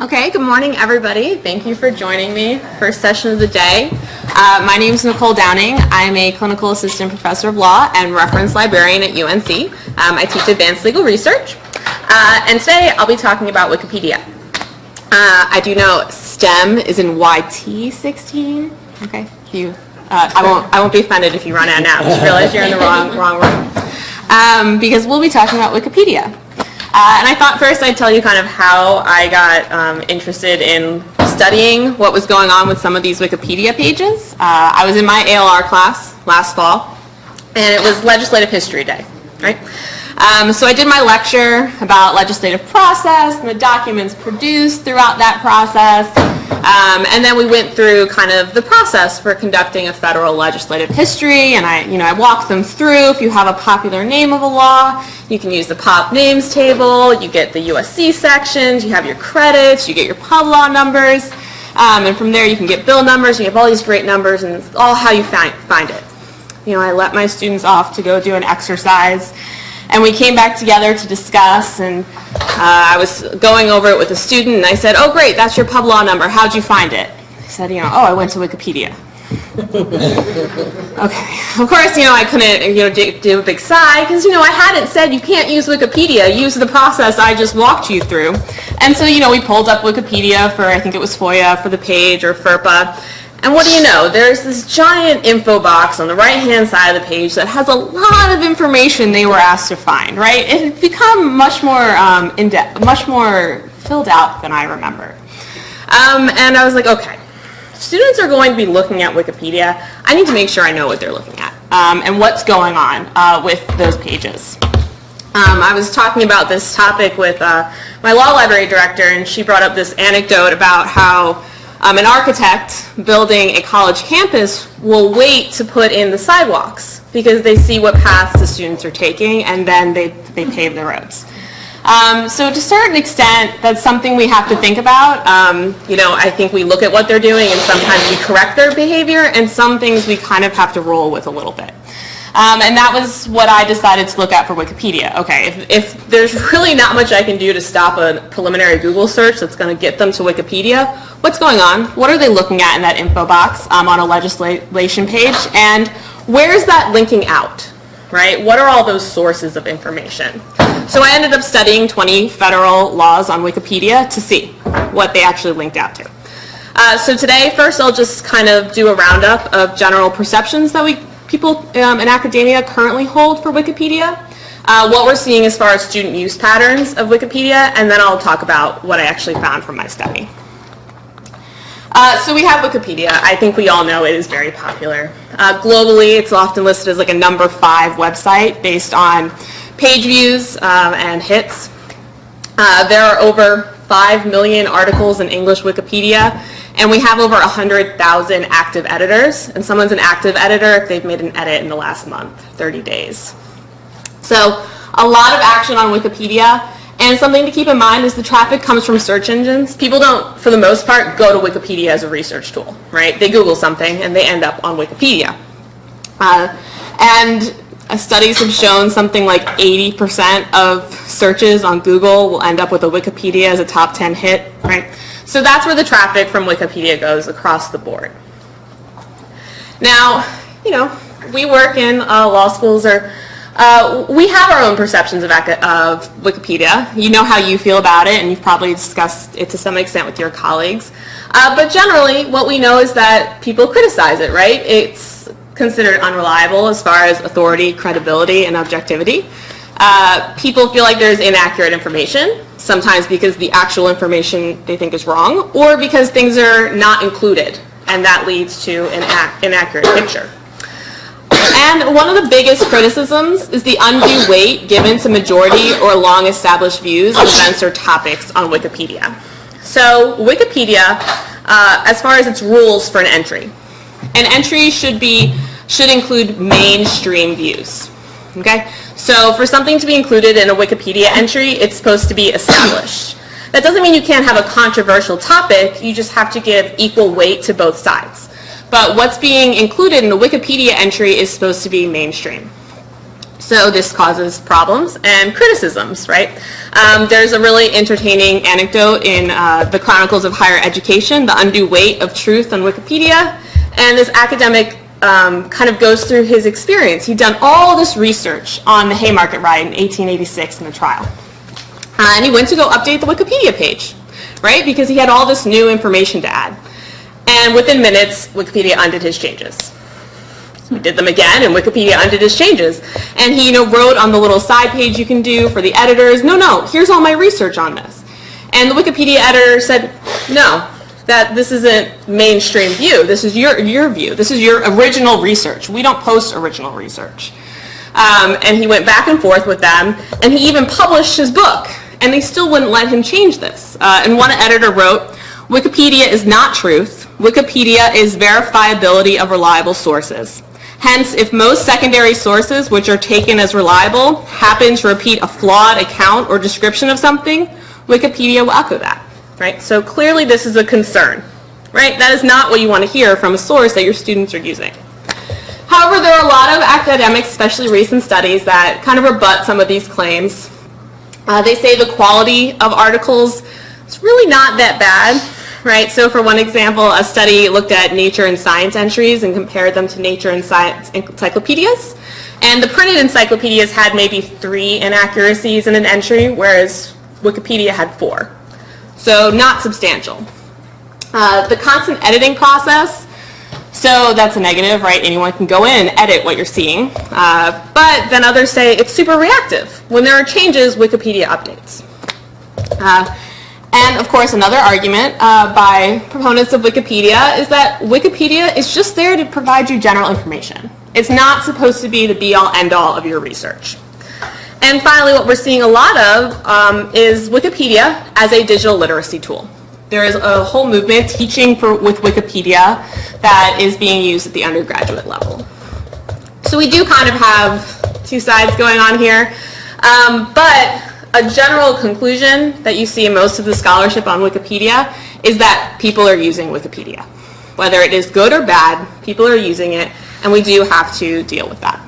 Okay, good morning everybody. Thank you for joining me. First session of the day. My name is Nicole Downing. I'm a clinical assistant professor of law and reference librarian at UNC. I teach advanced legal research. And today I'll be talking about Wikipedia. I do know STEM is in YT16. Okay, I won't be offended if you run out now. Just realize you're in the wrong room. Because we'll be talking about Wikipedia. And I thought first I'd tell you kind of how I got interested in studying what was going on with some of these Wikipedia pages. I was in my ALR class last fall, and it was Legislative History Day, right? So I did my lecture about legislative process and the documents produced throughout that process. And then we went through kind of the process for conducting a federal legislative history, and I walked them through. If you have a popular name of a law, you can use the pop names table, you get the USC sections, you have your credits, you get your pub law numbers, and from there you can get bill numbers, you have all these great numbers, and it's all how you find it. I let my students off to go do an exercise, and we came back together to discuss, and I was going over it with a student, and I said, oh great, that's your pub law number, how'd you find it? He said, I went to Wikipedia. Okay, of course, I couldn't, do a big sigh, because, I hadn't said you can't use Wikipedia, use the process I just walked you through. And so, we pulled up Wikipedia for, I think it was FOIA for the page, or FERPA. And what do you know? There's this giant info box on the right-hand side of the page that has a lot of information they were asked to find, right? It had become much more in-depth, much more filled out than I remember. And I was like, okay, students are going to be looking at Wikipedia. I need to make sure I know what they're looking at and what's going on with those pages. I was talking about this topic with my law library director, and she brought up this anecdote about how an architect building a college campus will wait to put in the sidewalks because they see what paths the students are taking, and then they pave the roads. So to a certain extent, that's something we have to think about. I think we look at what they're doing, and sometimes we correct their behavior, and some things we kind of have to roll with a little bit. And that was what I decided to look at for Wikipedia. Okay, if there's really not much I can do to stop a preliminary Google search that's going to get them to Wikipedia, what's going on? What are they looking at in that info box on a legislation page? And where is that linking out, right? What are all those sources of information? So I ended up studying 20 federal laws on Wikipedia to see what they actually linked out to. So today, first I'll just kind of do a roundup of general perceptions that people in academia currently hold for Wikipedia, what we're seeing as far as student use patterns of Wikipedia, and then I'll talk about what I actually found from my study. So we have Wikipedia. I think we all know it is very popular. Globally, it's often listed as like a number 5 website based on page views and hits. There are over 5 million articles in English Wikipedia, and we have over 100,000 active editors, and someone's an active editor if they've made an edit in the last month, 30 days. So a lot of action on Wikipedia, and something to keep in mind is the traffic comes from search engines. People don't, for the most part, go to Wikipedia as a research tool, right? They Google something and they end up on Wikipedia. And studies have shown something like 80% of searches on Google will end up with a Wikipedia as a top 10 hit, right? So that's where the traffic from Wikipedia goes across the board. Now, we work in law schools, or we have our own perceptions of Wikipedia. You know how you feel about it, and you've probably discussed it to some extent with your colleagues. But generally, what we know is that people criticize it, right? It's considered unreliable as far as authority, credibility, and objectivity. People feel like there's inaccurate information, sometimes because the actual information they think is wrong, or because things are not included, and that leads to an inaccurate picture. And one of the biggest criticisms is the undue weight given to majority or long-established views on events or topics on Wikipedia. So Wikipedia, as far as its rules for an entry should include mainstream views. Okay? So for something to be included in a Wikipedia entry, it's supposed to be established. That doesn't mean you can't have a controversial topic, you just have to give equal weight to both sides. But what's being included in the Wikipedia entry is supposed to be mainstream. So this causes problems and criticisms, right? There's a really entertaining anecdote in the Chronicles of Higher Education, The Undue Weight of Truth on Wikipedia, and this academic kind of goes through his experience. He'd done all this research on the Haymarket riot in 1886 in the trial. And he went to go update the Wikipedia page, right? Because he had all this new information to add. And within minutes, Wikipedia undid his changes. So he did them again, and Wikipedia undid his changes. And he, wrote on the little side page you can do for the editors, no, here's all my research on this. And the Wikipedia editor said, no, that this isn't mainstream view. This is your view. This is your original research. We don't post original research. And he went back and forth with them, and he even published his book, and they still wouldn't let him change this. And one editor wrote, Wikipedia is not truth. Wikipedia is verifiability of reliable sources. Hence, if most secondary sources, which are taken as reliable, happen to repeat a flawed account or description of something, Wikipedia will echo that, right? So clearly this is a concern, right? That is not what you want to hear from a source that your students are using. However, there are a lot of academics, especially recent studies, that kind of rebut some of these claims. They say the quality of articles is really not that bad, right? So for one example, a study looked at Nature and Science entries and compared them to Nature and Science encyclopedias. And the printed encyclopedias had maybe 3 inaccuracies in an entry, whereas Wikipedia had 4. So not substantial. The constant editing process, so that's a negative, right? Anyone can go in and edit what you're seeing. But then others say it's super reactive. When there are changes, Wikipedia updates. And of course, another argument by proponents of Wikipedia is that Wikipedia is just there to provide you general information. It's not supposed to be the be-all, end-all of your research. And finally, what we're seeing a lot of is Wikipedia as a digital literacy tool. There is a whole movement teaching with Wikipedia that is being used at the undergraduate level. So we do kind of have 2 sides going on here, but a general conclusion that you see in most of the scholarship on Wikipedia is that people are using Wikipedia. Whether it is good or bad, people are using it, and we do have to deal with that.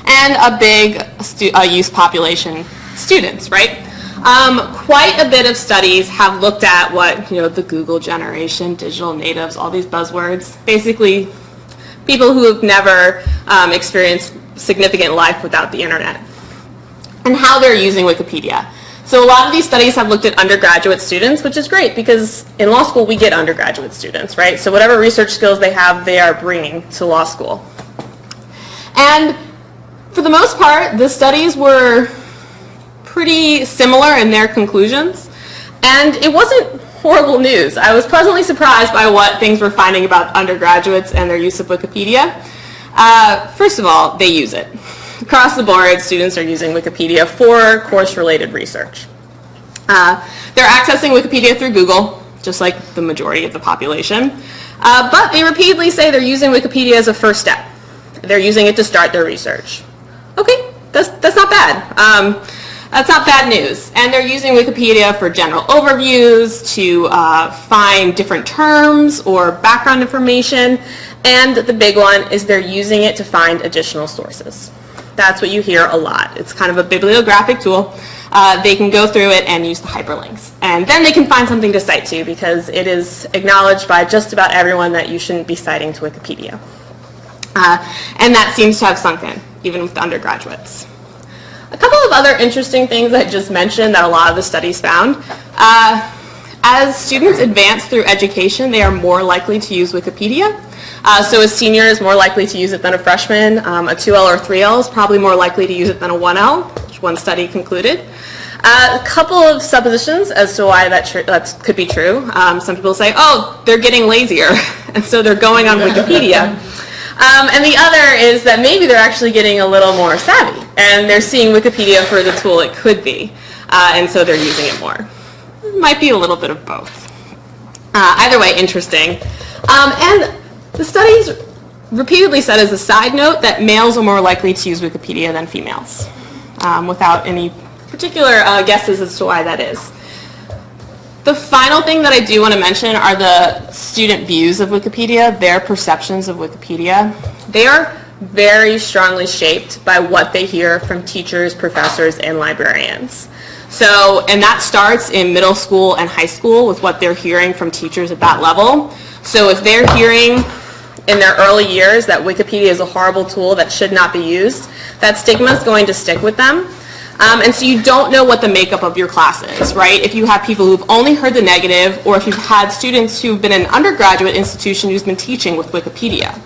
And a big use population, students, right? Quite a bit of studies have looked at what, the Google generation, digital natives, all these buzzwords, basically people who have never experienced significant life without the internet, and how they're using Wikipedia. So a lot of these studies have looked at undergraduate students, which is great because in law school we get undergraduate students, right? So whatever research skills they have, they are bringing to law school. And for the most part, the studies were pretty similar in their conclusions, and it wasn't horrible news. I was pleasantly surprised by what things we're finding about undergraduates and their use of Wikipedia. First of all, they use it. Across the board, students are using Wikipedia for course-related research. They're accessing Wikipedia through Google, just like the majority of the population, but they repeatedly say they're using Wikipedia as a first step. They're using it to start their research. Okay, that's not bad. That's not bad news. And they're using Wikipedia for general overviews, to find different terms or background information, and the big one is they're using it to find additional sources. That's what you hear a lot. It's kind of a bibliographic tool. They can go through it and use the hyperlinks. And then they can find something to cite to because it is acknowledged by just about everyone that you shouldn't be citing to Wikipedia. And that seems to have sunk in, even with the undergraduates. A couple of other interesting things I just mentioned that a lot of the studies found. As students advance through education, they are more likely to use Wikipedia. So a senior is more likely to use it than a freshman. A 2L or 3L is probably more likely to use it than a 1L, which one study concluded. A couple of suppositions as to why that could be true. Some people say, oh, they're getting lazier, and so they're going on Wikipedia. And the other is that maybe they're actually getting a little more savvy, and they're seeing Wikipedia for the tool it could be, and so they're using it more. It might be a little bit of both. Either way, interesting. And the studies repeatedly said as a side note that males are more likely to use Wikipedia than females, without any particular guesses as to why that is. The final thing that I do want to mention are the student views of Wikipedia, their perceptions of Wikipedia. They are very strongly shaped by what they hear from teachers, professors, and librarians. So, and that starts in middle school and high school with what they're hearing from teachers at that level. So if they're hearing in their early years that Wikipedia is a horrible tool that should not be used, that stigma is going to stick with them. And so you don't know what the makeup of your class is, right? If you have people who've only heard the negative, or if you've had students who've been in an undergraduate institution who's been teaching with Wikipedia.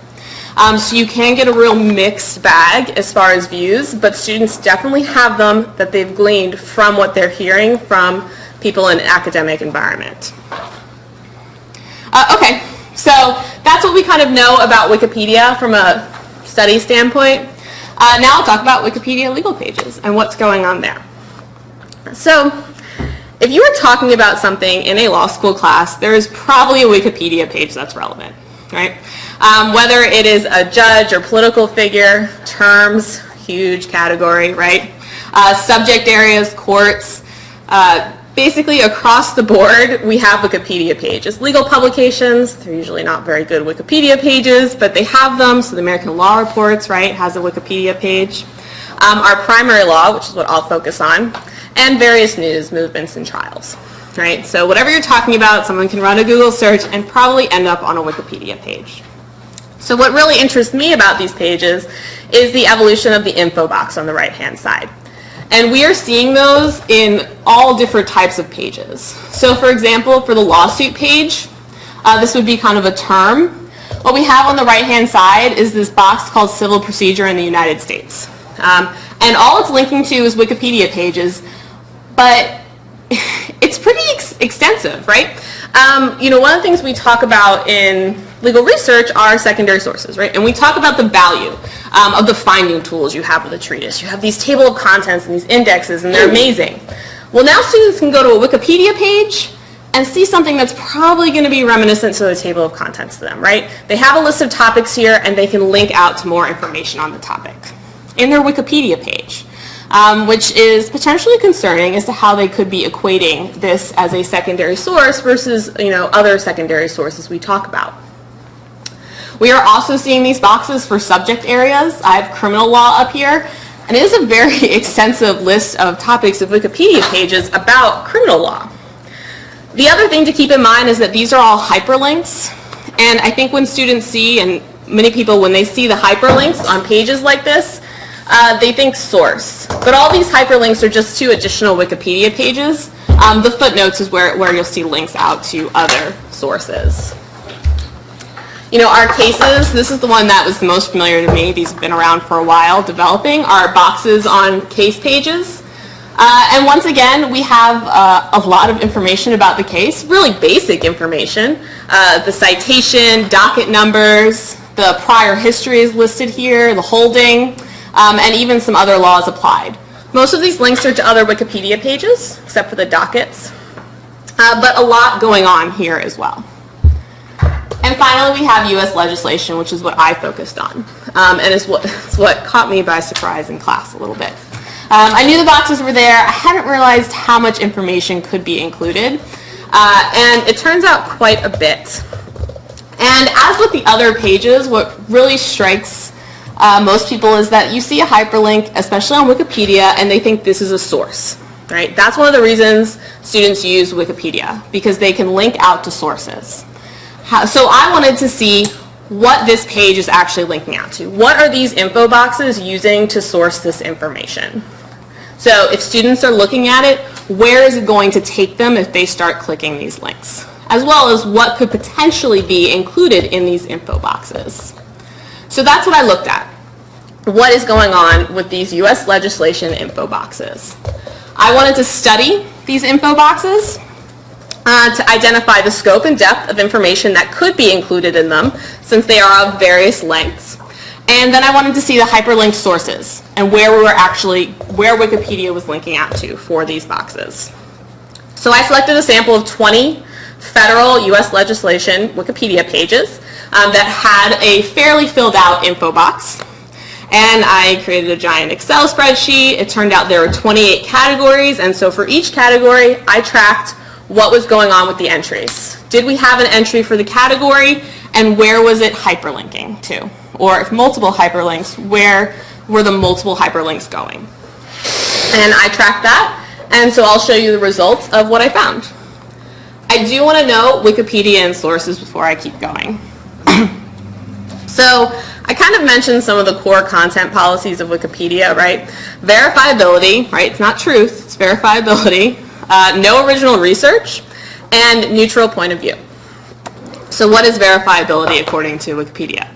So you can get a real mixed bag as far as views, but students definitely have them that they've gleaned from what they're hearing from people in an academic environment. Okay, so that's what we kind of know about Wikipedia from a study standpoint. Now I'll talk about Wikipedia legal pages and what's going on there. So if you were talking about something in a law school class, there is probably a Wikipedia page that's relevant, right? Whether it is a judge or political figure, terms, huge category, right? Subject areas, courts, basically across the board, we have Wikipedia pages. Legal publications, they're usually not very good Wikipedia pages, but they have them. So the American Law Reports, right, has a Wikipedia page. Our primary law, which is what I'll focus on, and various news, movements, and trials, right? So whatever you're talking about, someone can run a Google search and probably end up on a Wikipedia page. So what really interests me about these pages is the evolution of the info box on the right-hand side. And we are seeing those in all different types of pages. So for example, for the lawsuit page, this would be kind of a term. What we have on the right-hand side is this box called Civil Procedure in the United States. And all it's linking to is Wikipedia pages, but it's pretty extensive, right? You know, one of the things we talk about in legal research are secondary sources, right? And we talk about the value of the finding tools you have with a treatise. You have these table of contents and these indexes, and they're amazing. Well, now students can go to a Wikipedia page and see something that's probably going to be reminiscent to the table of contents to them, right? They have a list of topics here, and they can link out to more information on the topic in their Wikipedia page, which is potentially concerning as to how they could be equating this as a secondary source versus, you know, other secondary sources we talk about. We are also seeing these boxes for subject areas. I have criminal law up here, and it is a very extensive list of topics of Wikipedia pages about criminal law. The other thing to keep in mind is that these are all hyperlinks, and I think when students see, and many people when they see the hyperlinks on pages like this, they think source. But all these hyperlinks are just to additional Wikipedia pages. The footnotes is where you'll see links out to other sources. You know, our cases, this is the one that was the most familiar to me. These have been around for a while developing, are boxes on case pages. And once again, we have a lot of information about the case, really basic information. The citation, docket numbers, the prior history is listed here, the holding, and even some other laws applied. Most of these links are to other Wikipedia pages, except for the dockets, but a lot going on here as well. And finally, we have U.S. legislation, which is what I focused on, and it's what caught me by surprise in class a little bit. I knew the boxes were there. I hadn't realized how much information could be included, and it turns out quite a bit. And as with the other pages, what really strikes most people is that you see a hyperlink, especially on Wikipedia, and they think this is a source, right? That's one of the reasons students use Wikipedia, because they can link out to sources. So I wanted to see what this page is actually linking out to. What are these info boxes using to source this information? So if students are looking at it, where is it going to take them if they start clicking these links? As well as what could potentially be included in these info boxes. So that's what I looked at. What is going on with these U.S. legislation info boxes? I wanted to study these info boxes to identify the scope and depth of information that could be included in them, since they are of various lengths. And then I wanted to see the hyperlinked sources and where Wikipedia was linking out to for these boxes. So I selected a sample of 20 federal U.S. legislation Wikipedia pages that had a fairly filled out info box. And I created a giant Excel spreadsheet. It turned out there were 28 categories, and so for each category, I tracked what was going on with the entries. Did we have an entry for the category, and where was it hyperlinking to? or if multiple hyperlinks, where were the multiple hyperlinks going? And I tracked that, and so I'll show you the results of what I found. I do want to know Wikipedia and sources before I keep going. So I kind of mentioned some of the core content policies of Wikipedia, right? Verifiability, right? It's not truth, it's verifiability. No original research, and neutral point of view. So what is verifiability according to Wikipedia?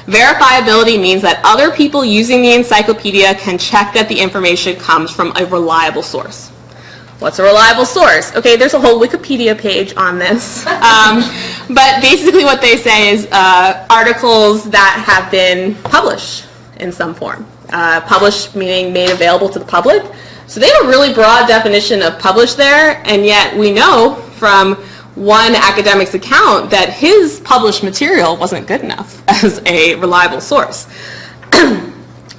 Verifiability means that other people using the encyclopedia can check that the information comes from a reliable source. What's a reliable source? Okay, there's a whole Wikipedia page on this. But basically what they say is articles that have been published in some form. Published meaning made available to the public. So they have a really broad definition of published there, and yet we know from one academic's account that his published material wasn't good enough as a reliable source.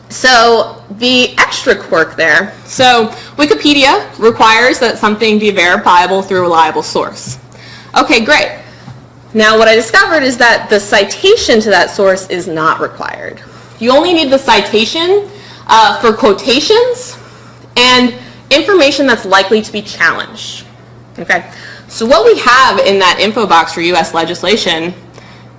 So the extra quirk there, so Wikipedia requires that something be verifiable through a reliable source. Okay, great. Now what I discovered is that the citation to that source is not required. You only need the citation for quotations and information that's likely to be challenged. Okay, so what we have in that info box for US legislation,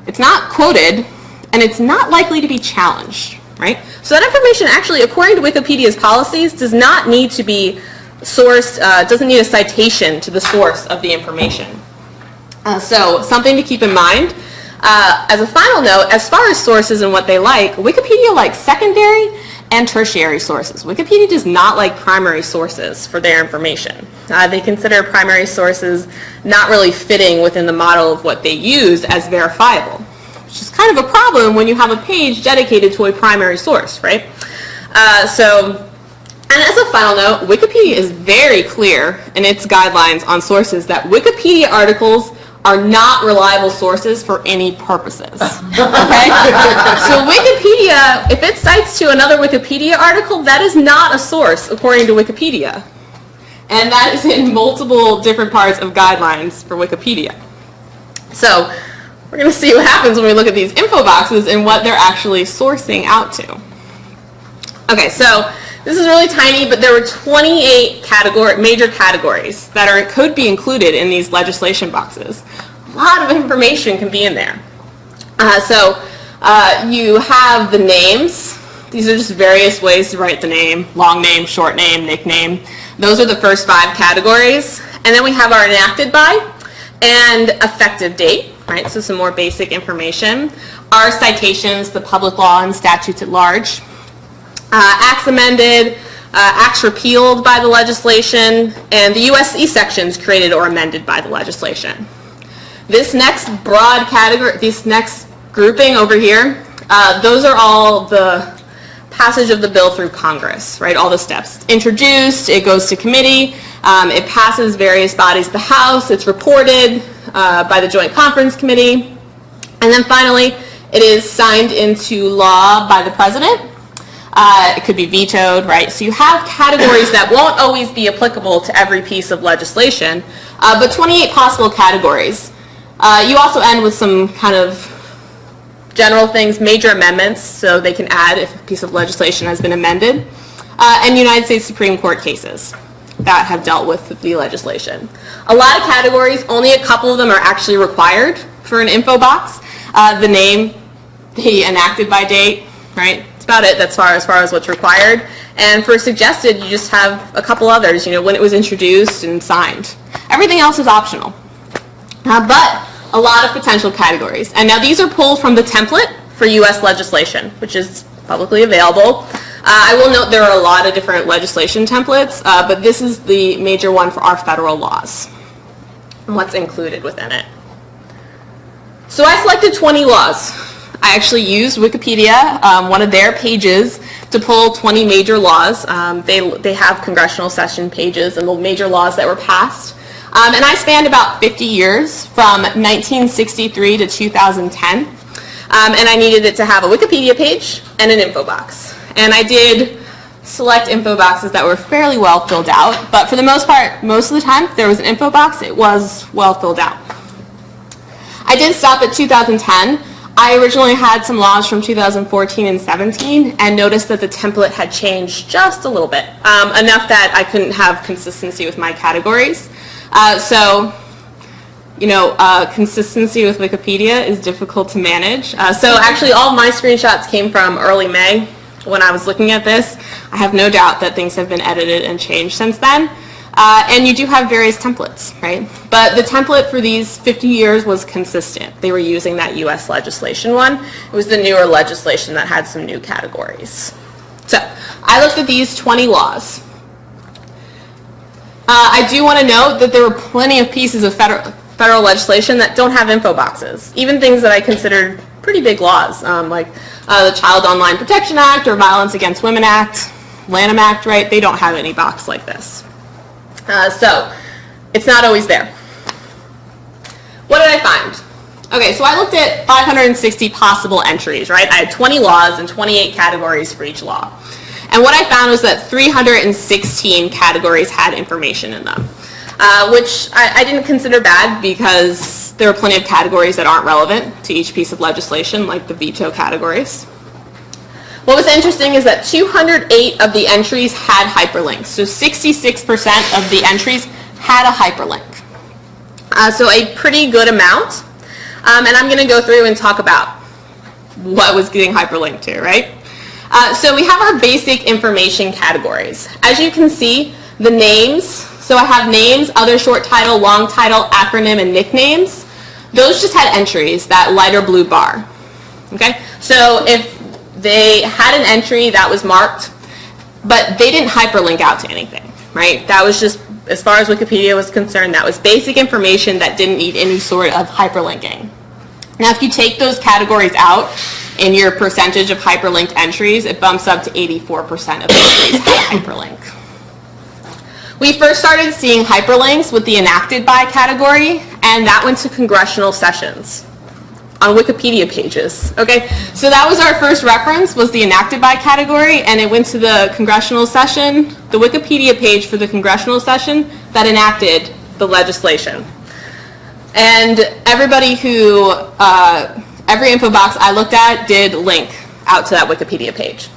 it's not quoted and it's not likely to be challenged, right? So that information actually, according to Wikipedia's policies, does not need to be sourced, doesn't need a citation to the source of the information. So something to keep in mind. As a final note, as far as sources and what they like, Wikipedia likes secondary and tertiary sources. Wikipedia does not like primary sources for their information. They consider primary sources not really fitting within the model of what they use as verifiable, which is kind of a problem when you have a page dedicated to a primary source, right? And as a final note, Wikipedia is very clear in its guidelines on sources that Wikipedia articles are not reliable sources for any purposes. Okay? So Wikipedia, if it cites to another Wikipedia article, that is not a source according to Wikipedia. And that is in multiple different parts of guidelines for Wikipedia. So we're going to see what happens when we look at these info boxes and what they're actually sourcing out to. Okay, so this is really tiny, but there were 28 major categories that could be included in these legislation boxes. A lot of information can be in there. You have the names. These are just various ways to write the name: long name, short name, nickname. Those are the first 5 categories. And then we have our enacted by and effective date, right? So some more basic information. Our citations, the public law and statutes at large. Acts amended, acts repealed by the legislation, and the USC sections created or amended by the legislation. This next broad category, this next grouping over here, those are all the passage of the bill through Congress, right? All the steps. It's introduced, it goes to committee, it passes various bodies of the House, it's reported by the Joint Conference Committee, and then finally it is signed into law by the President. It could be vetoed, right? So you have categories that won't always be applicable to every piece of legislation, but 28 possible categories. You also end with some kind of general things, major amendments, so they can add if a piece of legislation has been amended, and United States Supreme Court cases that have dealt with the legislation. A lot of categories, only a couple of them are actually required for an info box. The name, the enacted by date, right? About it, that's as far as what's required. And for suggested, you just have a couple others, when it was introduced and signed. Everything else is optional. But a lot of potential categories. And now these are pulled from the template for US legislation, which is publicly available. I will note there are a lot of different legislation templates, but this is the major one for our federal laws and what's included within it. So I selected 20 laws. I actually used Wikipedia, one of their pages, to pull 20 major laws. They have congressional session pages and the major laws that were passed. And I spanned about 50 years from 1963 to 2010. And I needed it to have a Wikipedia page and an info box. And I did select info boxes that were fairly well filled out. But for the most part, most of the time, if there was an info box, it was well filled out. I did stop at 2010. I originally had some laws from 2014 and 17 and noticed that the template had changed just a little bit, enough that I couldn't have consistency with my categories. Consistency with Wikipedia is difficult to manage. So actually all of my screenshots came from early May when I was looking at this. I have no doubt that things have been edited and changed since then. And you do have various templates, right? But the template for these 50 years was consistent. They were using that US legislation one. It was the newer legislation that had some new categories. So I looked at these 20 laws. I do want to note that there were plenty of pieces of federal legislation that don't have info boxes. Even things that I considered pretty big laws, like the Child Online Protection Act or Violence Against Women Act, Lanham Act, right? They don't have any box like this. So it's not always there. What did I find? Okay, so I looked at 560 possible entries, right? I had 20 laws and 28 categories for each law. And what I found was that 316 categories had information in them, which I didn't consider bad because there are plenty of categories that aren't relevant to each piece of legislation, like the veto categories. What was interesting is that 208 of the entries had hyperlinks. So 66% of the entries had a hyperlink. So a pretty good amount. And I'm going to go through and talk about what was getting hyperlinked to, right? So we have our basic information categories. As you can see, the names, so I have names, other short title, long title, acronym, and nicknames. Those just had entries, that lighter blue bar. Okay? So if they had an entry that was marked, but they didn't hyperlink out to anything, right? That was just, as far as Wikipedia was concerned, that was basic information that didn't need any sort of hyperlinking. Now, if you take those categories out in your percentage of hyperlinked entries, it bumps up to 84% of entries had hyperlink. We first started seeing hyperlinks with the enacted by category, and that went to congressional sessions on Wikipedia pages. Okay, so that was our first reference, was the enacted by category, and it went to the congressional session, the Wikipedia page for the congressional session that enacted the legislation. And everybody who, every info box I looked at did link out to that Wikipedia page.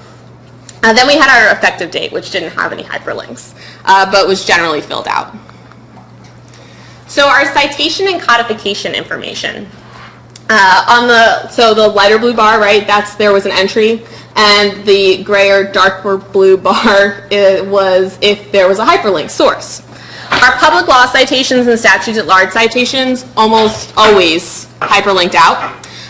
Then we had our effective date, which didn't have any hyperlinks, but was generally filled out. So our citation and codification information. So the lighter blue bar, right, there was an entry, and the gray or darker blue bar was if there was a hyperlink source. Our public law citations and statutes at large citations almost always hyperlinked out,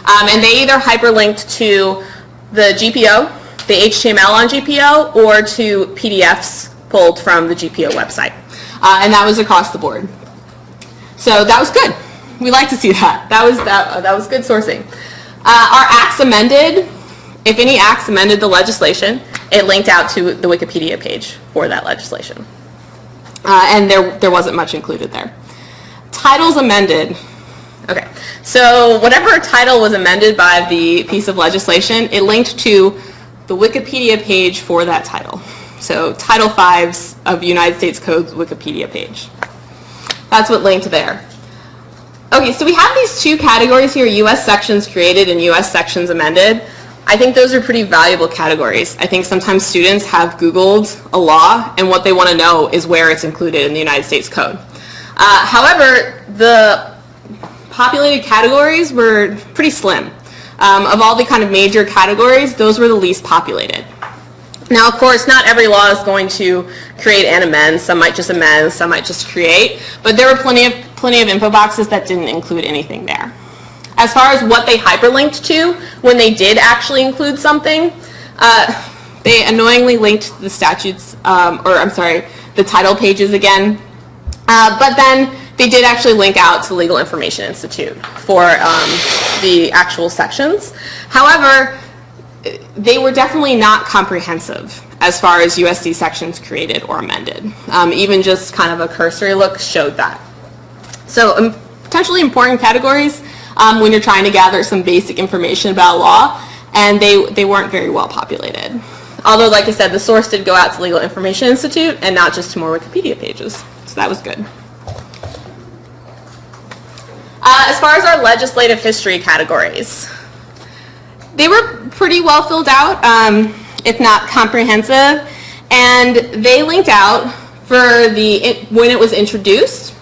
and they either hyperlinked to the GPO, the HTML on GPO, or to PDFs pulled from the GPO website, and that was across the board. So that was good. We like to see that. That was good sourcing. Our acts amended, if any acts amended the legislation, it linked out to the Wikipedia page for that legislation. And there wasn't much included there. Titles amended. Okay, so whatever title was amended by the piece of legislation, it linked to the Wikipedia page for that title. So Title 5's of United States Code's Wikipedia page. That's what linked there. Okay, so we have these two categories here, U.S. sections created and U.S. sections amended. I think those are pretty valuable categories. I think sometimes students have Googled a law, and what they want to know is where it's included in the United States Code. However, the populated categories were pretty slim. Of all the kind of major categories, those were the least populated. Now, of course, not every law is going to create and amend. Some might just amend, some might just create. But there were plenty of info boxes that didn't include anything there. As far as what they hyperlinked to, when they did actually include something, they annoyingly linked the statutes, the title pages again. But then they did actually link out to Legal Information Institute for the actual sections. However, they were definitely not comprehensive as far as USD sections created or amended. Even just kind of a cursory look showed that. So potentially important categories when you're trying to gather some basic information about law, and they weren't very well populated. Although, like I said, the source did go out to Legal Information Institute and not just to more Wikipedia pages. So that was good. As far as our legislative history categories, They were pretty well filled out, if not comprehensive, and they linked out for when it was introduced.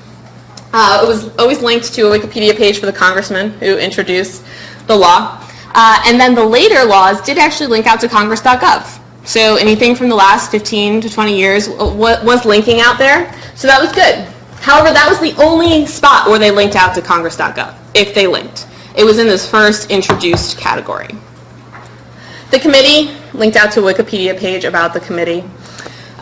It was always linked to a Wikipedia page for the congressman who introduced the law. And then the later laws did actually link out to congress.gov. So anything from the last 15 to 20 years was linking out there. So that was good. However, that was the only spot where they linked out to congress.gov, if they linked. It was in this first introduced category. The committee linked out to a Wikipedia page about the committee.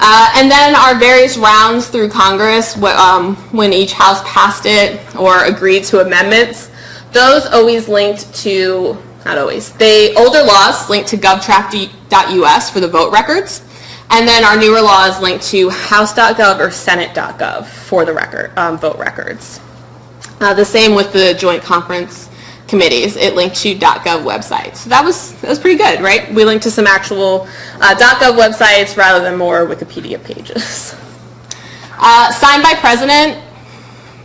And then our various rounds through Congress, when each house passed it or agreed to amendments, those always linked to, not always, older laws linked to govtrack.us for the vote records, and then our newer laws linked to house.gov or senate.gov for the vote records. The same with the joint conference committees. It linked to .gov websites. So that was pretty good, right? We linked to some actual .gov websites rather than more Wikipedia pages. Signed by president.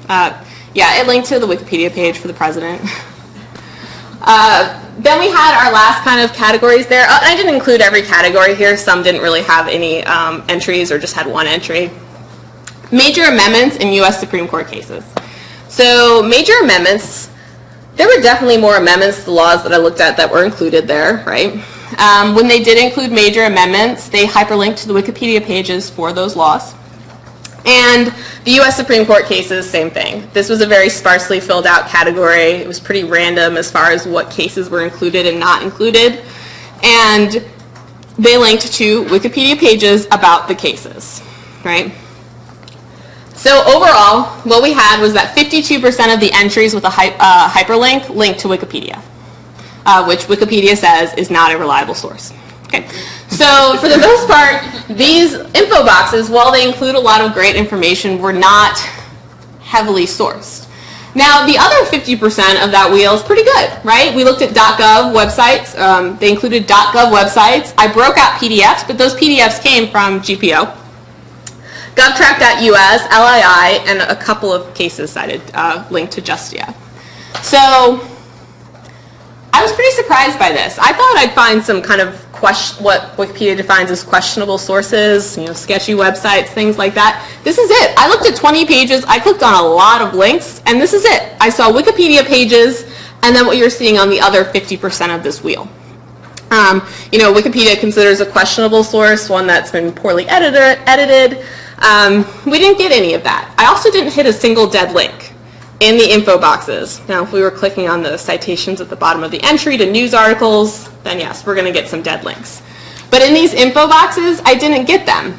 Yeah, it linked to the Wikipedia page for the president. Then we had our last kind of categories there. I didn't include every category here. Some didn't really have any entries or just had one entry. Major amendments in U.S. Supreme Court cases. So major amendments, there were definitely more amendments to the laws that I looked at that were included there, right? When they did include major amendments, they hyperlinked to the Wikipedia pages for those laws. And the U.S. Supreme Court cases, same thing. This was a very sparsely filled out category. It was pretty random as far as what cases were included and not included. And they linked to Wikipedia pages about the cases, right? So overall, what we had was that 52% of the entries with a hyperlink linked to Wikipedia, which Wikipedia says is not a reliable source. Okay. So for the most part, these info boxes, while they include a lot of great information, were not heavily sourced. Now, the other 50% of that wheel is pretty good, right? We looked at .gov websites. They included .gov websites. I broke out PDFs, but those PDFs came from GPO. GovTrack.us, LII, and a couple of cases cited linked to Justia. So I was pretty surprised by this. I thought I'd find some kind of what Wikipedia defines as questionable sources, sketchy websites, things like that. This is it. I looked at 20 pages. I clicked on a lot of links, and this is it. I saw Wikipedia pages, and then what you're seeing on the other 50% of this wheel. Wikipedia considers a questionable source one that's been poorly edited. We didn't get any of that. I also didn't hit a single dead link in the info boxes. Now, if we were clicking on the citations at the bottom of the entry to news articles, then yes, we're going to get some dead links. But in these info boxes, I didn't get them.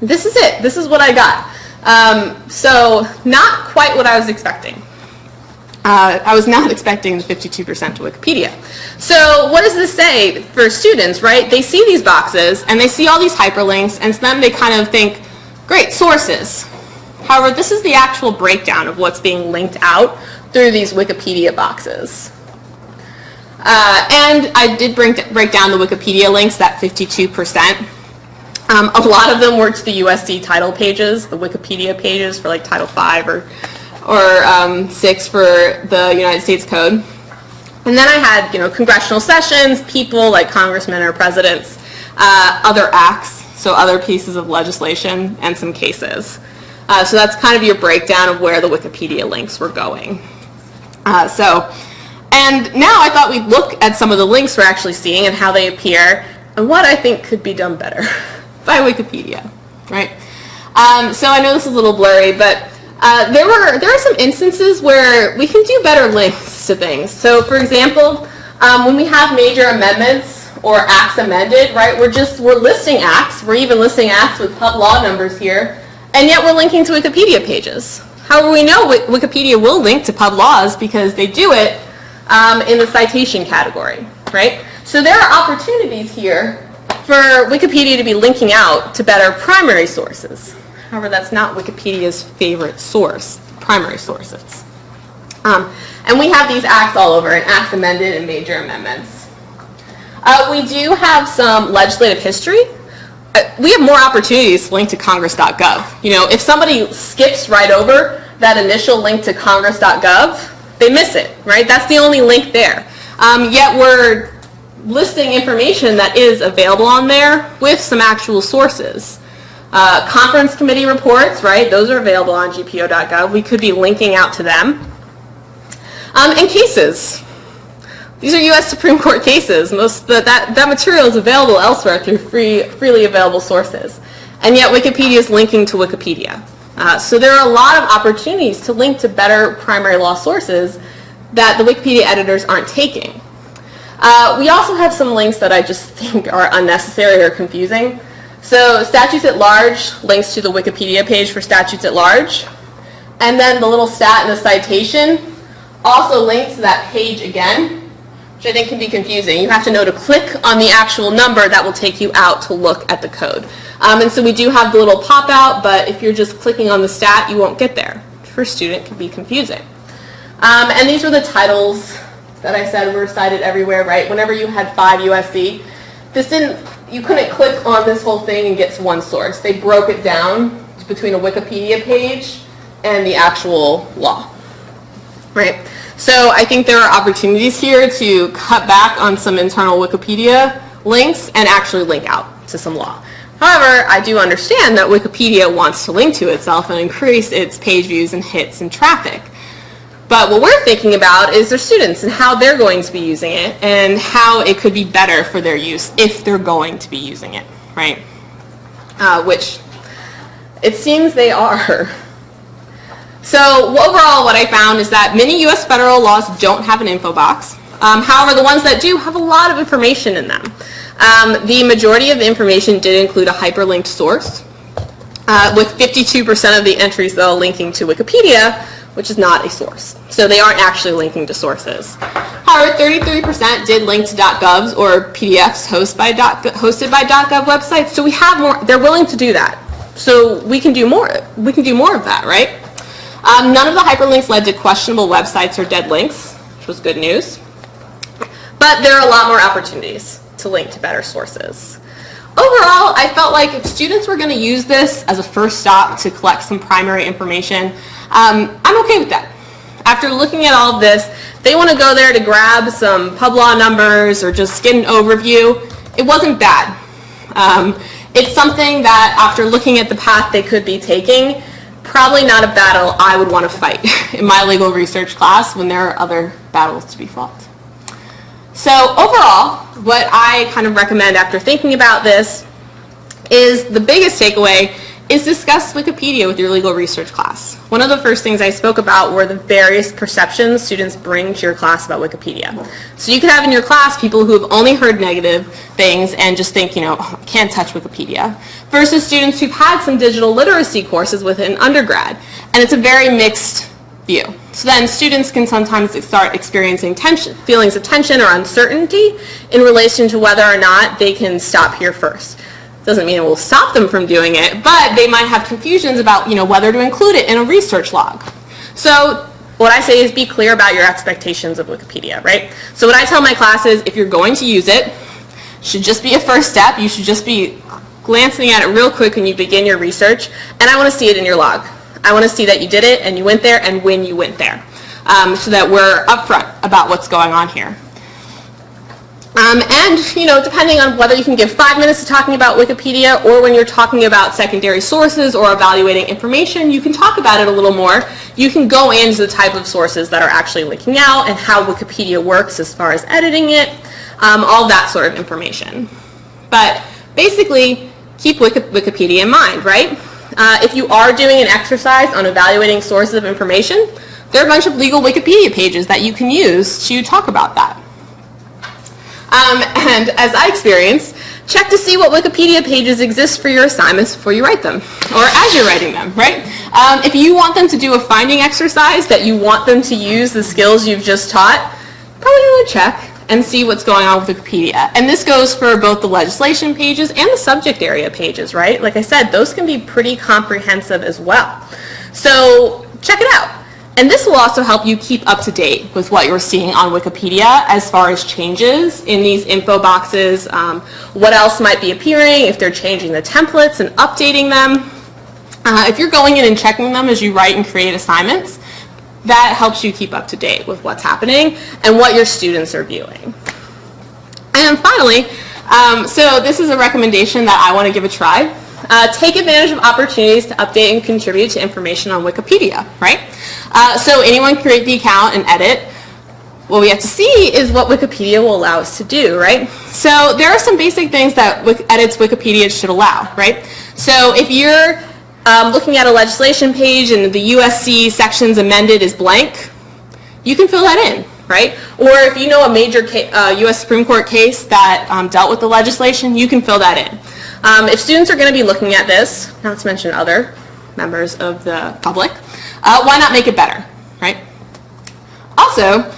This is it. This is what I got. So not quite what I was expecting. I was not expecting the 52% to Wikipedia. So what does this say for students, right? They see these boxes, and they see all these hyperlinks, and to them they kind of think, great, sources. However, this is the actual breakdown of what's being linked out through these Wikipedia boxes. And I did break down the Wikipedia links, that 52%. A lot of them were to the USC title pages, the Wikipedia pages for like Title V or 6 for the United States Code. And then I had, congressional sessions, people like congressmen or presidents, other acts, so other pieces of legislation, and some cases. So that's kind of your breakdown of where the Wikipedia links were going. And now I thought we'd look at some of the links we're actually seeing and how they appear, and what I think could be done better by Wikipedia, right? So I know this is a little blurry, but there are some instances where we can do better links to things. So for example, when we have major amendments or acts amended, right, we're listing acts, we're even listing acts with pub law numbers here, and yet we're linking to Wikipedia pages. However, we know Wikipedia will link to pub laws because they do it in the citation category, right? So there are opportunities here for Wikipedia to be linking out to better primary sources. However, that's not Wikipedia's favorite source, primary sources. And we have these acts all over, and acts amended and major amendments. We do have some legislative history. We have more opportunities to link to congress.gov. If somebody skips right over that initial link to congress.gov, they miss it, right? That's the only link there. Yet we're listing information that is available on there with some actual sources. Conference committee reports, right? Those are available on gpo.gov. We could be linking out to them. And cases. These are U.S. Supreme Court cases. That material is available elsewhere through freely available sources. And yet Wikipedia is linking to Wikipedia. So there are a lot of opportunities to link to better primary law sources that the Wikipedia editors aren't taking. We also have some links that I just think are unnecessary or confusing. So statutes at large links to the Wikipedia page for statutes at large. And then the little stat in the citation also links to that page again, which I think can be confusing. You have to know to click on the actual number that will take you out to look at the code. And so we do have the little pop-out, but if you're just clicking on the stat, you won't get there. For a student, it can be confusing. And these were the titles that I said were cited everywhere, right? Whenever you had 5 USC, you couldn't click on this whole thing and get to one source. They broke it down between a Wikipedia page and the actual law, right? So I think there are opportunities here to cut back on some internal Wikipedia links and actually link out to some law. However, I do understand that Wikipedia wants to link to itself and increase its page views and hits and traffic. But what we're thinking about is their students and how they're going to be using it and how it could be better for their use if they're going to be using it, right? Which it seems they are. So overall, what I found is that many U.S. federal laws don't have an info box. However, the ones that do have a lot of information in them. The majority of the information did include a hyperlinked source, with 52% of the entries, though, linking to Wikipedia, which is not a source. So they aren't actually linking to sources. However, 33% did link to .govs or PDFs hosted by .gov websites. So we have more. They're willing to do that. So we can do more. We can do more of that, right? None of the hyperlinks led to questionable websites or dead links, which was good news. But there are a lot more opportunities to link to better sources. Overall, I felt like if students were going to use this as a first stop to collect some primary information, I'm okay with that. After looking at all of this, they want to go there to grab some pub law numbers or just get an overview. It wasn't bad. It's something that after looking at the path they could be taking, probably not a battle I would want to fight in my legal research class when there are other battles to be fought. So overall, what I kind of recommend after thinking about this is the biggest takeaway is discuss Wikipedia with your legal research class. One of the first things I spoke about were the various perceptions students bring to your class about Wikipedia. So you could have in your class people who have only heard negative things and just think, oh, can't touch Wikipedia, versus students who've had some digital literacy courses within undergrad. And it's a very mixed view. So then students can sometimes start experiencing feelings of tension or uncertainty in relation to whether or not they can stop here first. Doesn't mean it will stop them from doing it, but they might have confusions about, whether to include it in a research log. So what I say is be clear about your expectations of Wikipedia, right? So what I tell my classes, if you're going to use it, should just be a first step. You should just be glancing at it real quick when you begin your research, and I want to see it in your log. I want to see that you did it and you went there and when you went there, so that we're upfront about what's going on here. And, depending on whether you can give 5 minutes to talking about Wikipedia or when you're talking about secondary sources or evaluating information, you can talk about it a little more. You can go into the type of sources that are actually linking out and how Wikipedia works as far as editing it, all that sort of information. But basically, keep Wikipedia in mind, right? If you are doing an exercise on evaluating sources of information, there are a bunch of legal Wikipedia pages that you can use to talk about that. And as I experienced, check to see what Wikipedia pages exist for your assignments before you write them, or as you're writing them, right? If you want them to do a finding exercise that you want them to use the skills you've just taught, probably want to check and see what's going on with Wikipedia. And this goes for both the legislation pages and the subject area pages, right? Like I said, those can be pretty comprehensive as well. So check it out. And this will also help you keep up to date with what you're seeing on Wikipedia as far as changes in these info boxes, what else might be appearing, if they're changing the templates and updating them. If you're going in and checking them as you write and create assignments, that helps you keep up to date with what's happening and what your students are viewing. And then finally, so this is a recommendation that I want to give a try. Take advantage of opportunities to update and contribute to information on Wikipedia, right? So anyone can create the account and edit. What we have to see is what Wikipedia will allow us to do, right? So there are some basic things that edits Wikipedia should allow, right? So if you're looking at a legislation page and the USC sections amended is blank, you can fill that in, right? Or if you know a major US Supreme Court case that dealt with the legislation, you can fill that in. If students are going to be looking at this, not to mention other members of the public, why not make it better, right? Also,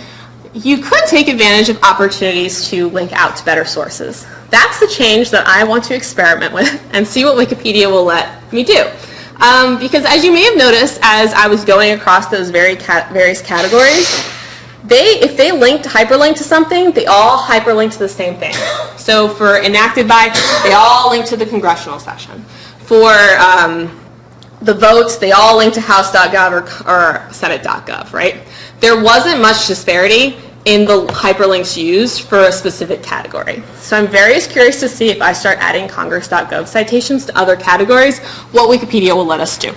you could take advantage of opportunities to link out to better sources. That's the change that I want to experiment with and see what Wikipedia will let me do. Because as you may have noticed, as I was going across those various categories, if they hyperlink to something, they all hyperlink to the same thing. So for enacted by, they all link to the congressional session. For the votes, they all link to house.gov or senate.gov, right? There wasn't much disparity in the hyperlinks used for a specific category. So I'm very curious to see if I start adding congress.gov citations to other categories, what Wikipedia will let us do.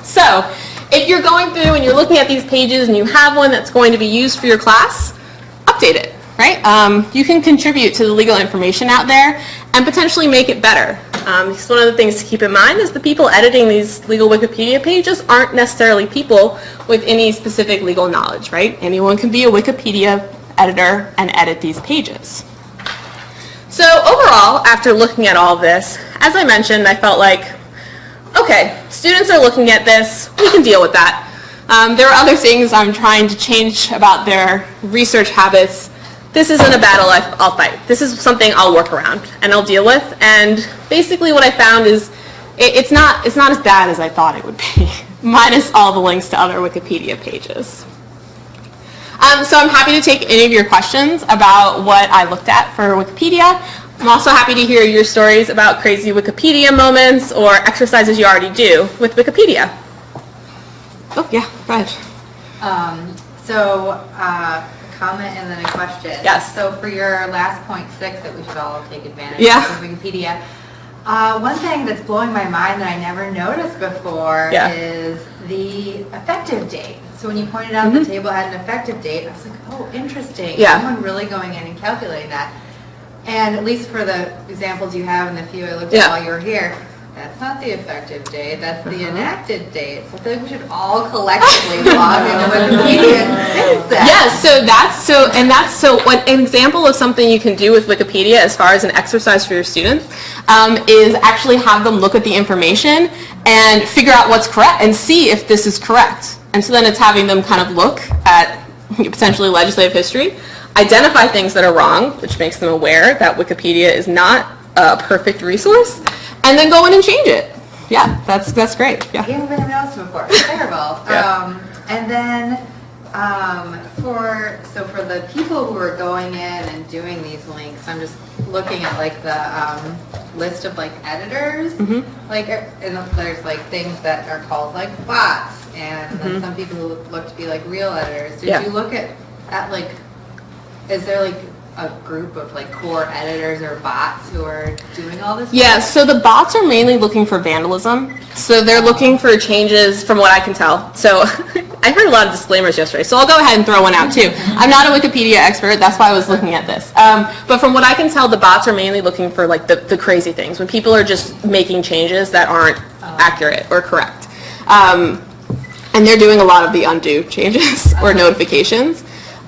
So if you're going through and you're looking at these pages and you have one that's going to be used for your class, update it, right? You can contribute to the legal information out there and potentially make it better. Because one of the things to keep in mind is the people editing these legal Wikipedia pages aren't necessarily people with any specific legal knowledge, right? Anyone can be a Wikipedia editor and edit these pages. So overall, after looking at all of this, as I mentioned, I felt like, okay, students are looking at this, we can deal with that. There are other things I'm trying to change about their research habits. This isn't a battle I'll fight. This is something I'll work around and I'll deal with. And basically what I found is it's not as bad as I thought it would be, minus all the links to other Wikipedia pages. So I'm happy to take any of your questions about what I looked at for Wikipedia. I'm also happy to hear your stories about crazy Wikipedia moments or exercises you already do with Wikipedia. Oh, yeah, go ahead. Comment and then a question. Yes. So for your last point 6 that we should all take advantage of Wikipedia, one thing that's blowing my mind that I never noticed before is the effective date. So when you pointed out the table had an effective date, I was like, oh, interesting. Yeah. Someone really going in and calculating that. And at least for the examples you have and the few I looked at while you were here, that's not the effective date, that's the enacted date. So I feel like we should all collectively log into Wikipedia and fix that. So an example of something you can do with Wikipedia as far as an exercise for your students is actually have them look at the information and figure out what's correct and see if this is correct. And so then it's having them kind of look at potentially legislative history, identify things that are wrong, which makes them aware that Wikipedia is not a perfect resource, and then go in and change it. Yeah, that's great. Yeah. I can't believe I noticed before. It's terrible. And then for the people who are going in and doing these links, I'm just looking at like the list of like editors. Like, and there's like things that are called like bots, and then some people who look to be like real editors. Did you look at like? Is there like a group of like core editors or bots who are doing all this work? Yeah, so the bots are mainly looking for vandalism. So they're looking for changes from what I can tell. So I heard a lot of disclaimers yesterday, so I'll go ahead and throw one out too. I'm not a Wikipedia expert, that's why I was looking at this. But from what I can tell, the bots are mainly looking for like the crazy things, when people are just making changes that aren't accurate or correct. And they're doing a lot of the undo changes or notifications.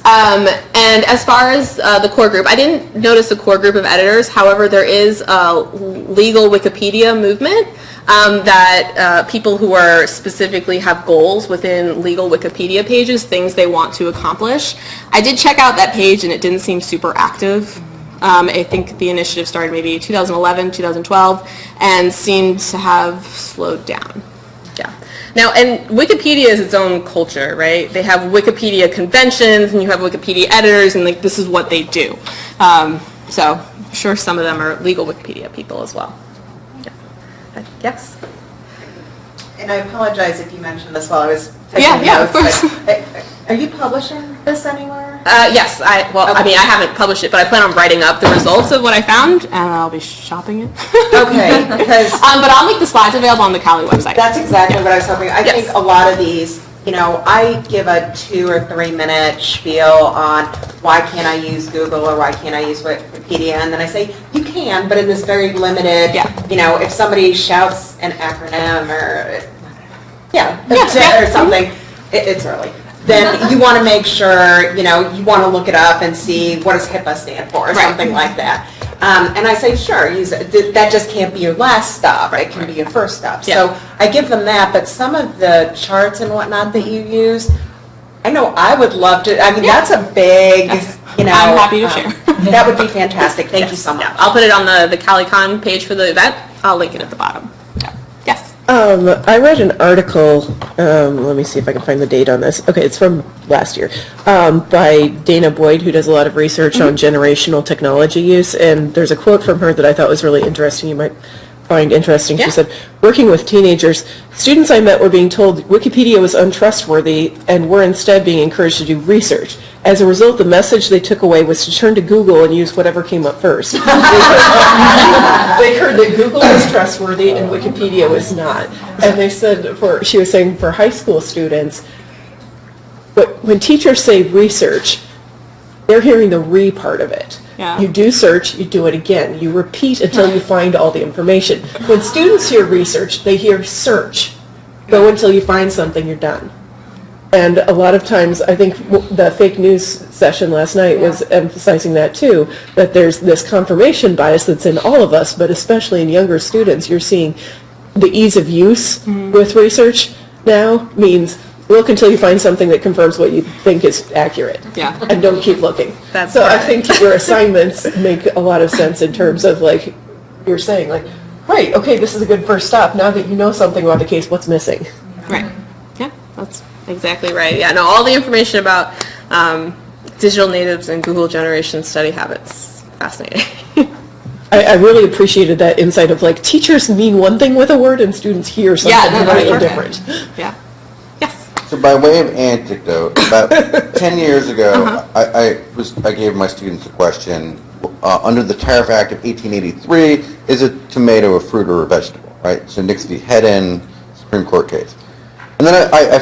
And as far as the core group, I didn't notice a core group of editors. However, there is a legal Wikipedia movement that people who are specifically have goals within legal Wikipedia pages, things they want to accomplish. I did check out that page and it didn't seem super active. I think the initiative started maybe 2011, 2012, and seemed to have slowed down. Yeah. Now, and Wikipedia is its own culture, right? They have Wikipedia conventions, and you have Wikipedia editors, and like this is what they do. So I'm sure some of them are legal Wikipedia people as well. Yeah. Yes? And I apologize if you mentioned this while I was Yeah, of course. Are you publishing this anywhere? Yes, I mean, I haven't published it, but I plan on writing up the results of what I found, and I'll be shopping it. Okay, because but I'll make the slides available on the Cali website. that's exactly what I was hoping. I Yes. think a lot of these, I give a 2 or 3 minute spiel on why can't I use Google or why can't I use Wikipedia, and then I say, you can, but in this very limited, if somebody shouts an acronym or, or something, it's early. Then you want to make sure, you want to look it up and see what does HIPAA stand for or something like that. And I say, sure, use it. That just can't be your last stop. It can be your first stop. So I give them that, but some of the charts and whatnot that you use, I know I would love to. I mean, that's a big, I'm happy to share. That would be fantastic. Thank you so much. I'll put it on the CALIcon page for the event. I'll link it at the bottom. Yes. I read an article, let me see if I can find the date on this. Okay, it's from last year, by Dana Boyd, who does a lot of research on generational technology use, and there's a quote from her that I thought was really interesting. You might find interesting. She said, working with teenagers, students I met were being told Wikipedia was untrustworthy and were instead being encouraged to do research. As a result, the message they took away was to turn to Google and use whatever came up first. They heard that Google was trustworthy and Wikipedia was not. And they said, she was saying for high school students, but when teachers say research, they're hearing the re part of it. Yeah. You do search, you do it again. You repeat until you find all the information. When students hear research, they hear search. Go until you find something, you're done. And a lot of times, I think the fake news session last night was emphasizing that too, that there's this confirmation bias that's in all of us, but especially in younger students. You're seeing the ease of use with research now means look until you find something that confirms what you think is accurate. Yeah. And don't keep looking. That's so correct. I think your assignments make a lot of sense in terms of like you're saying, like, right, okay, this is a good first stop. Now that you know something about the case, what's missing? Right. Yeah, that's exactly right. Yeah, no, all the information about digital natives and Google generation study habits, fascinating. I really appreciated that insight of like teachers mean one thing with a word and students hear something completely different. Yeah. Yes. So by way of anecdote, about 10 years ago, I gave my students a question. Under the Tariff Act of 1883, is a tomato a fruit or a vegetable, right? So Nix v. Hedden, Supreme Court case. And then I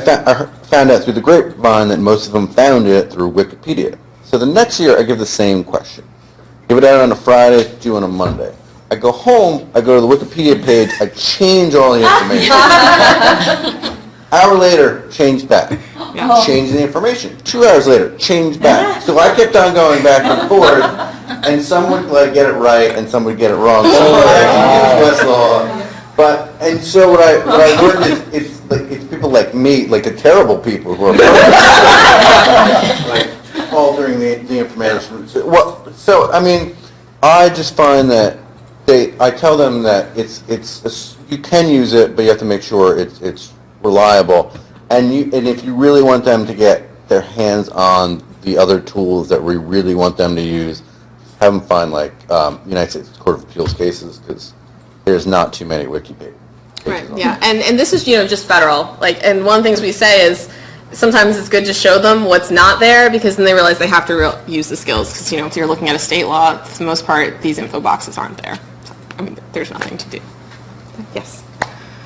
found out through the grapevine that most of them found it through Wikipedia. So the next year, I give the same question. Give it out on a Friday, due on a Monday. I go home, I go to the Wikipedia page, I change all the information. Hour later, change back. Change the information. 2 hours later, change back. So I kept on going back and forth, and some would get it right, and some would get it wrong. Some would actually use Westlaw. And so what I learned is it's people like me, like the terrible people who are like altering the information. So I mean, I just find that I tell them that you can use it, but you have to make sure it's reliable. And if you really want them to get their hands on the other tools that we really want them to use, have them find like United States Court of Appeals cases, because there's not too many Wikipedia. Right. Yeah. And this is just federal. And one of the things we say is sometimes it's good to show them what's not there, because then they realize they have to use the skills. Because if you're looking at a state law, for the most part, these info boxes aren't there. So, I mean, there's nothing to do. Yes.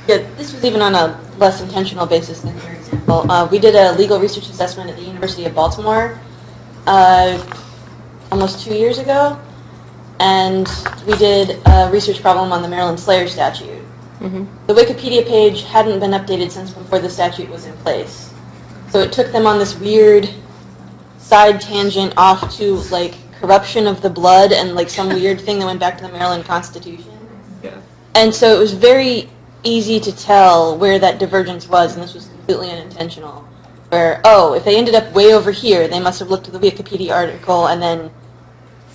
Yeah, this was even on a less intentional basis than your example. We did a legal research assessment at the University of Baltimore almost 2 years ago, and we did a research problem on the Maryland Slayer statute. The Wikipedia page hadn't been updated since before the statute was in place. So it took them on this weird side tangent off to corruption of the blood and some weird thing that went back to the Maryland Constitution. Yeah. And so it was very easy to tell where that divergence was, and this was completely unintentional. Where, if they ended up way over here, they must have looked at the Wikipedia article and then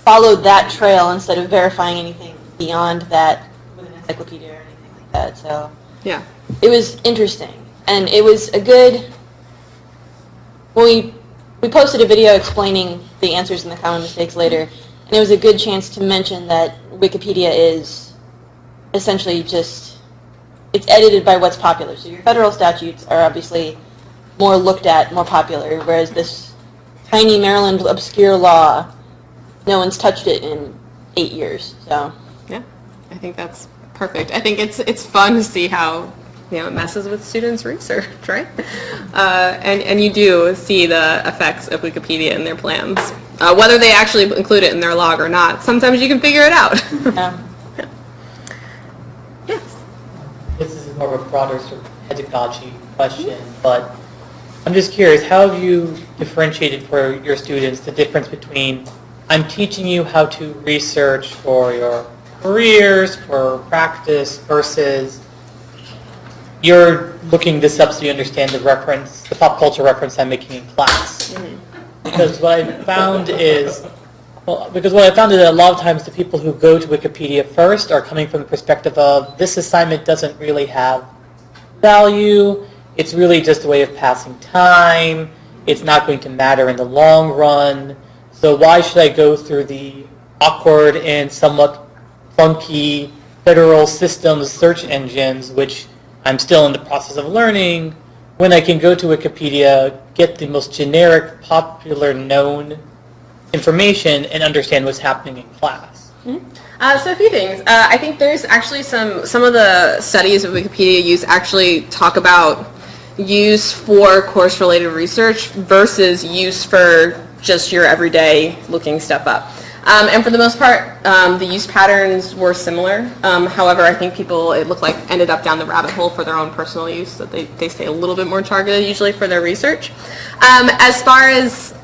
followed that trail instead of verifying anything beyond that with an encyclopedia or anything like that. So Yeah. it was interesting, and it was a good. We posted a video explaining the answers and the common mistakes later, and it was a good chance to mention that Wikipedia is essentially just, it's edited by what's popular. So your federal statutes are obviously more looked at, more popular, whereas this tiny Maryland obscure law, no one's touched it in 8 years, so. Yeah, I think that's perfect. I think it's fun to see how, it messes with students' research, right? And you do see the effects of Wikipedia in their plans. Whether they actually include it in their log or not, sometimes you can figure it out. Yeah. Yes. This is more of a broader sort of pedagogy question, but I'm just curious, how have you differentiated for your students the difference between I'm teaching you how to research for your careers, for practice, versus you're looking this up so you understand the reference, the pop culture reference I'm making in class? Because what I found is that a lot of times the people who go to Wikipedia first are coming from the perspective of this assignment doesn't really have value, it's really just a way of passing time, it's not going to matter in the long run, so why should I go through the awkward and somewhat funky federal systems search engines, which I'm still in the process of learning, when I can go to Wikipedia, get the most generic, popular, known information, and understand what's happening in class. So a few things. I think there's actually some of the studies of Wikipedia actually talk about use for course-related research versus use for just your everyday looking stuff up. And for the most part, the use patterns were similar. However, I think people, it looked like, ended up down the rabbit hole for their own personal use, so they stay a little bit more targeted usually for their research. As far as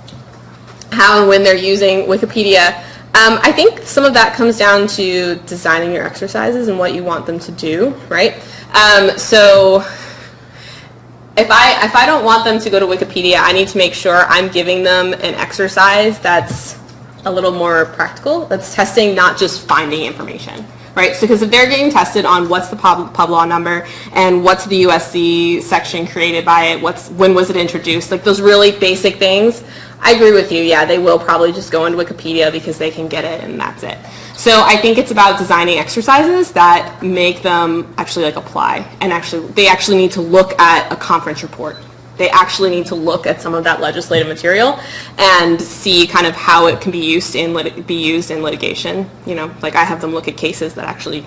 how and when they're using Wikipedia, I think some of that comes down to designing your exercises and what you want them to do, right? So if I don't want them to go to Wikipedia, I need to make sure I'm giving them an exercise that's a little more practical, that's testing, not just finding information, right? So because if they're getting tested on what's the pub law number and what's the USC section created by it, when was it introduced, like those really basic things, I agree with you, yeah, they will probably just go into Wikipedia because they can get it and that's it. So I think it's about designing exercises that make them actually apply, and they actually need to look at a conference report. They actually need to look at some of that legislative material and see kind of how it can be used in litigation. Like I have them look at cases that actually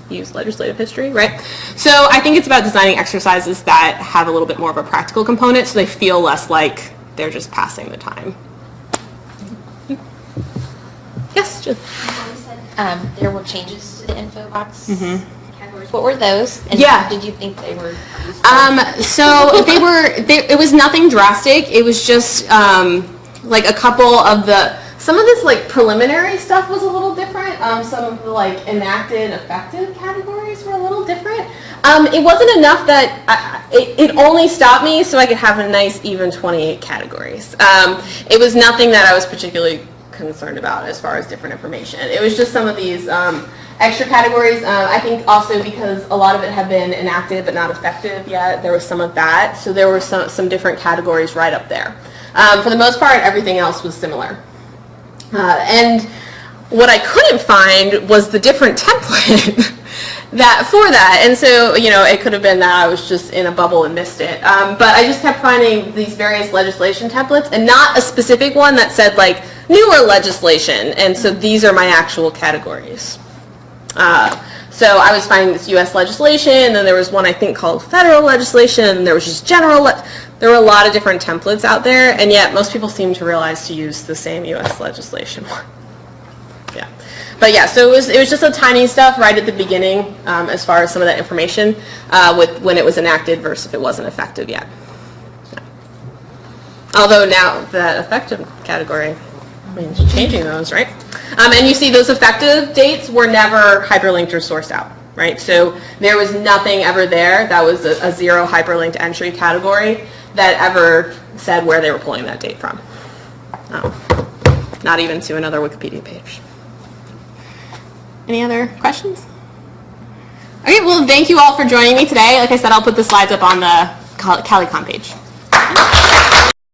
use legislative history, right? So I think it's about designing exercises that have a little bit more of a practical component so they feel less like they're just passing the time. Yes, Jill. There were changes to the info box categories. What were those? And did you think they were useful? So it was nothing drastic. It was just like a couple of some of this preliminary stuff was a little different. Some of the enacted effective categories were a little different. It wasn't enough that it only stopped me so I could have a nice even 28 categories. It was nothing that I was particularly concerned about as far as different information. It was just some of these extra categories. I think also because a lot of it had been enacted but not effective yet, there was some of that. So there were some different categories right up there. For the most part, everything else was similar. And what I couldn't find was the different template for that. And so, it could have been that I was just in a bubble and missed it. But I just kept finding these various legislation templates and not a specific one that said newer legislation. And so these are my actual categories. So I was finding this U.S. legislation, and then there was one I think called federal legislation, and there was just general. There were a lot of different templates out there, and yet most people seem to realize to use the same U.S. legislation one. Yeah, but yeah, so it was just a tiny stuff right at the beginning as far as some of that information with when it was enacted versus if it wasn't effective yet. Yeah. Although now that effective category means changing those, right? And you see those effective dates were never hyperlinked or sourced out, right? So there was nothing ever there that was a zero hyperlinked entry category that ever said where they were pulling that date from. Not even to another Wikipedia page. Any other questions? Okay, well, thank you all for joining me today. Like I said, I'll put the slides up on the CALIcon page.